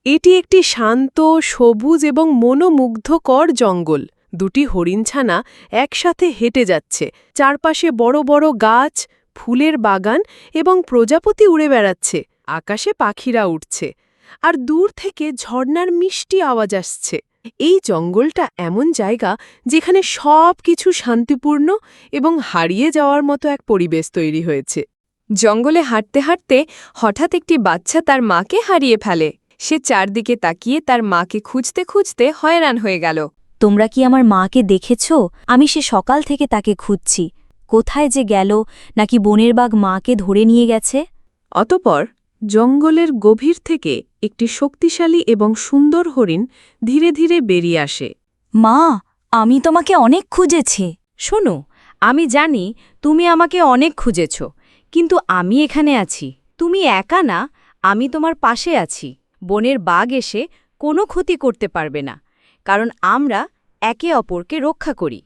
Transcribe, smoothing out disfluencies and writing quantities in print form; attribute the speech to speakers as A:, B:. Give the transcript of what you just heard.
A: এটি একটি শান্ত, সবুজ এবং মনোমুগ্ধকর জঙ্গল। দুটি হরিণছানা একসাথে হেঁটে যাচ্ছে। চারপাশে বড় বড় গাছ, ফুলের বাগান এবং প্রজাপতি উড়ে বেড়াচ্ছে। আকাশে পাখিরা উঠছে, আর দূর থেকে ঝর্ণার মিষ্টি আওয়াজ আসছে। এই জঙ্গলটা এমন জায়গা যেখানে সব কিছু শান্তিপূর্ণ এবং হারিয়ে যাওয়ার মতো এক পরিবেশ তৈরি হয়েছে।
B: জঙ্গলে হাঁটতে হাঁটতে হঠাৎ একটি বাচ্চা তার মাকে হারিয়ে ফেলে। সে চারদিকে তাকিয়ে তার মাকে খুঁজতে খুঁজতে হয়রান হয়ে গেল।
C: তোমরা কি আমার মাকে দেখেছ? আমি সে সকাল থেকে তাকে খুঁজছি। কোথায় যে গেল, নাকি বনের বাঘ মাকে ধরে নিয়ে গেছে?
A: অতপর জঙ্গলের গভীর থেকে একটি শক্তিশালী এবং সুন্দর হরিণ ধীরে ধীরে বেরিয়ে আসে।
C: মা, আমি তোমাকে অনেক খুঁজেছি।
B: শোনো, আমি জানি তুমি আমাকে অনেক খুঁজেছ, কিন্তু আমি এখানে আছি। তুমি একা না, আমি তোমার পাশে আছি। বনের বাঘ এসে কোনো ক্ষতি করতে পারবে না, কারণ আমরা একে অপরকে রক্ষা করি।